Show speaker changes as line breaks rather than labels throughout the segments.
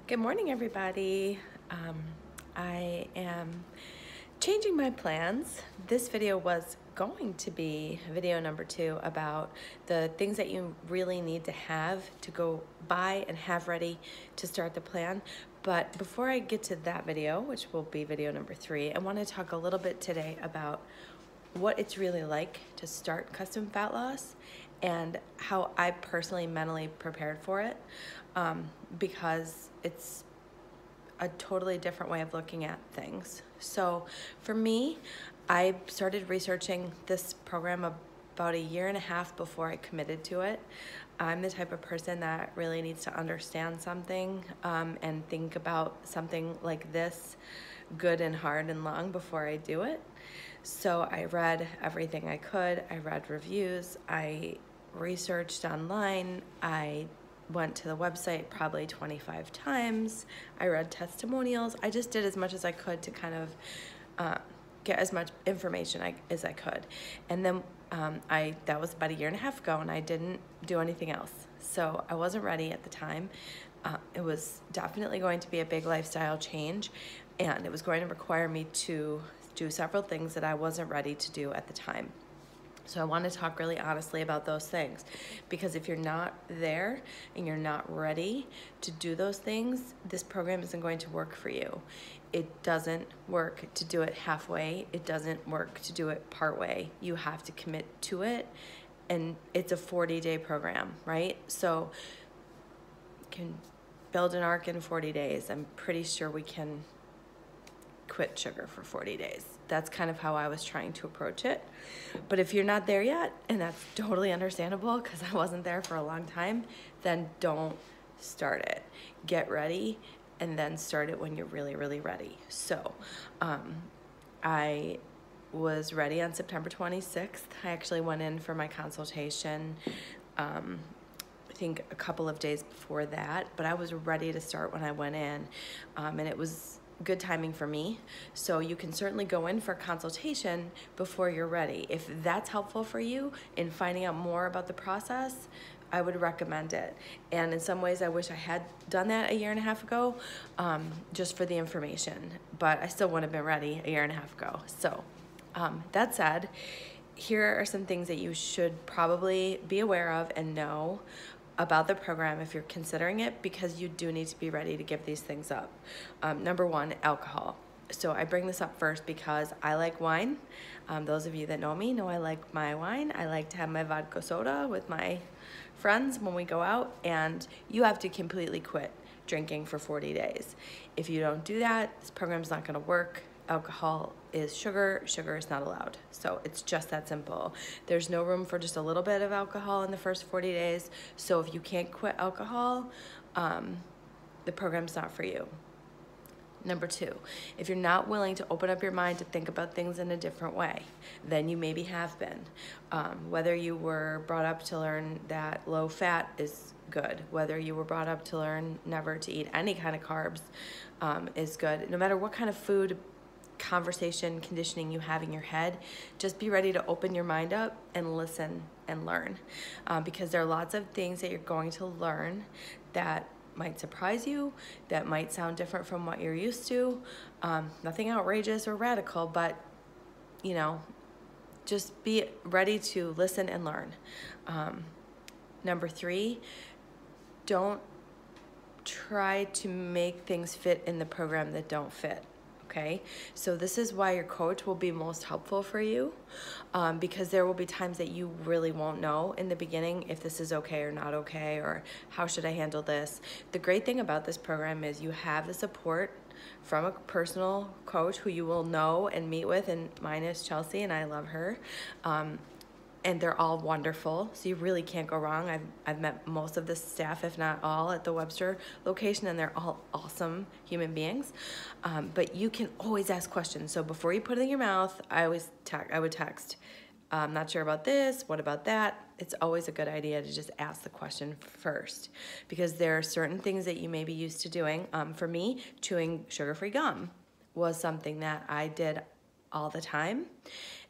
Good morning, everybody. I am changing my plans. This video was going to be video number 2 about the things that you really need to have to go buy and have ready to start the plan. But before I get to that video, which will be video number 3, I want to talk a little bit today about what it's really like to start custom fat loss and how I personally mentally prepared for it, because it's a totally different way of looking at things. So for me, I started researching this program about a year and a half before I committed to it. I'm the type of person that really needs to understand something and think about something like this good and hard and long before I do it. So I read everything I could. I read reviews. I researched online. I went to the website probably 25 times. I read testimonials. I just did as much as I could to kind of get as much information as I could. And then that was about a year and a half ago, and I didn't do anything else. So I wasn't ready at the time. It was definitely going to be a big lifestyle change, and it was going to require me to do several things that I wasn't ready to do at the time. So I want to talk really honestly about those things, because if you're not there and you're not ready to do those things, this program isn't going to work for you. It doesn't work to do it halfway. It doesn't work to do it partway. You have to commit to it, and it's a 40-day program, right? So you can build an arc in 40 days. I'm pretty sure we can quit sugar for 40 days. That's kind of how I was trying to approach it. But if you're not there yet, and that's totally understandable because I wasn't there for a long time, then don't start it. Get ready and then start it when you're really, really ready. So I was ready on September 26th. I actually went in for my consultation I think a couple of days before that, but I was ready to start when I went in, and it was good timing for me. So you can certainly go in for a consultation before you're ready. If that's helpful for you in finding out more about the process, I would recommend it. And in some ways, I wish I had done that a year and a half ago, just for the information, but I still wouldn't have been ready a year and a half ago. So that said, here are some things that you should probably be aware of and know about the program if you're considering it, because you do need to be ready to give these things up. Number 1, alcohol. So I bring this up first because I like wine. Those of you that know me know I like my wine. I like to have my vodka soda with my friends when we go out, and you have to completely quit drinking for 40 days. If you don't do that, this program's not gonna work. Alcohol is sugar. Sugar is not allowed. So it's just that simple. There's no room for just a little bit of alcohol in the first 40 days. So if you can't quit alcohol, the program's not for you. Number 2, if you're not willing to open up your mind to think about things in a different way than you maybe have been, whether you were brought up to learn that low fat is good, whether you were brought up to learn never to eat any kind of carbs is good, no matter what kind of food conversation conditioning you have in your head, just be ready to open your mind up and listen and learn, because there are lots of things that you're going to learn that might surprise you, that might sound different from what you're used to. Nothing outrageous or radical, but you know, just be ready to listen and learn. Number 3, don't try to make things fit in the program that don't fit. Okay, so this is why your coach will be most helpful for you, because there will be times that you really won't know in the beginning if this is okay or not okay, or how should I handle this. The great thing about this program is you have the support from a personal coach who you will know and meet with, and mine is Chelsea, and I love her. And they're all wonderful, so you really can't go wrong. I've met most of the staff, if not all, at the Webster location, and they're all awesome human beings. But you can always ask questions. So before you put it in your mouth, I would text, I'm not sure about this, what about that? It's always a good idea to just ask the question first, because there are certain things that you may be used to doing. For me, chewing sugar-free gum was something that I did all the time.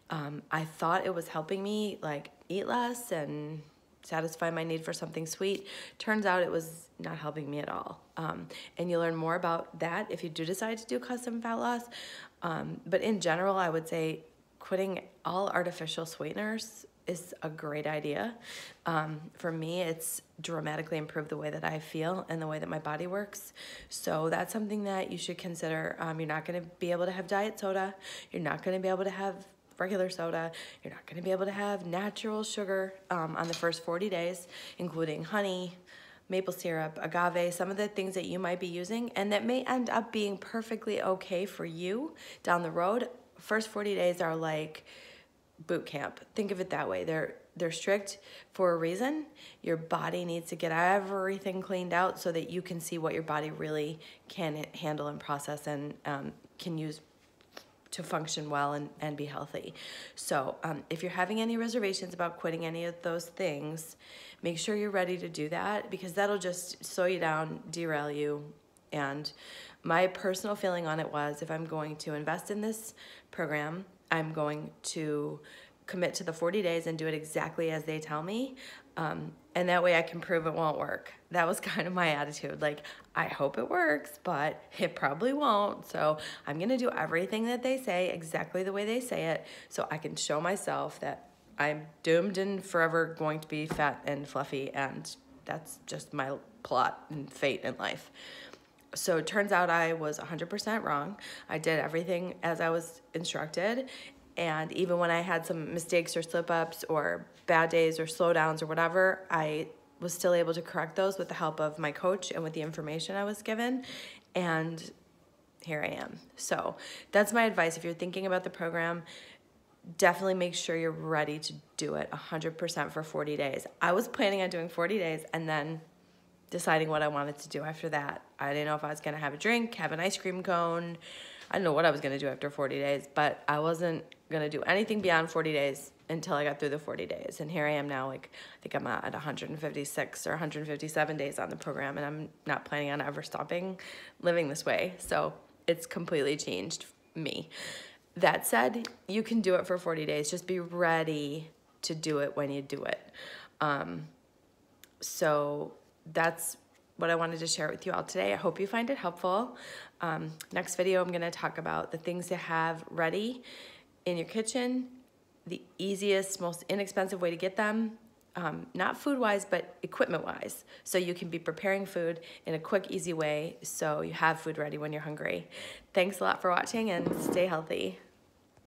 I thought it was helping me like eat less and satisfy my need for something sweet. Turns out it was not helping me at all. And you learn more about that if you do decide to do custom fat loss. But in general, I would say quitting all artificial sweeteners is a great idea. For me, it's dramatically improved the way that I feel and the way that my body works. So that's something that you should consider. You're not going to be able to have diet soda. You're not going to be able to have regular soda. You're not going to be able to have natural sugar on the first 40 days, including honey, maple syrup, agave, some of the things that you might be using and that may end up being perfectly okay for you down the road. First 40 days are like boot camp. Think of it that way. They're strict for a reason. Your body needs to get everything cleaned out so that you can see what your body really can handle and process and can use to function well and be healthy. So if you're having any reservations about quitting any of those things, make sure you're ready to do that, because that'll just slow you down, derail you. And my personal feeling on it was, if I'm going to invest in this program, I'm going to commit to the 40 days and do it exactly as they tell me. And that way I can prove it won't work. That was kind of my attitude. Like, I hope it works, but it probably won't. So I'm gonna do everything that they say exactly the way they say it, so I can show myself that I'm doomed and forever going to be fat and fluffy, and that's just my plot and fate in life. So it turns out I was 100% wrong. I did everything as I was instructed. And even when I had some mistakes or slip-ups or bad days or slowdowns or whatever, I was still able to correct those with the help of my coach and with the information I was given. And here I am. So that's my advice. If you're thinking about the program, definitely make sure you're ready to do it 100% for 40 days. I was planning on doing 40 days and then deciding what I wanted to do after that. I didn't know if I was gonna have a drink, have an ice cream cone. I didn't know what I was gonna do after 40 days, but I wasn't gonna do anything beyond 40 days until I got through the 40 days. And here I am now, like, I think I'm at 156 or 157 days on the program, and I'm not planning on ever stopping living this way. So it's completely changed me. That said, you can do it for 40 days. Just be ready to do it when you do it. So that's what I wanted to share with you all today. I hope you find it helpful. Next video, I'm gonna talk about the things to have ready in your kitchen, the easiest, most inexpensive way to get them, not food-wise, but equipment-wise. So you can be preparing food in a quick, easy way so you have food ready when you're hungry. Thanks a lot for watching, and stay healthy.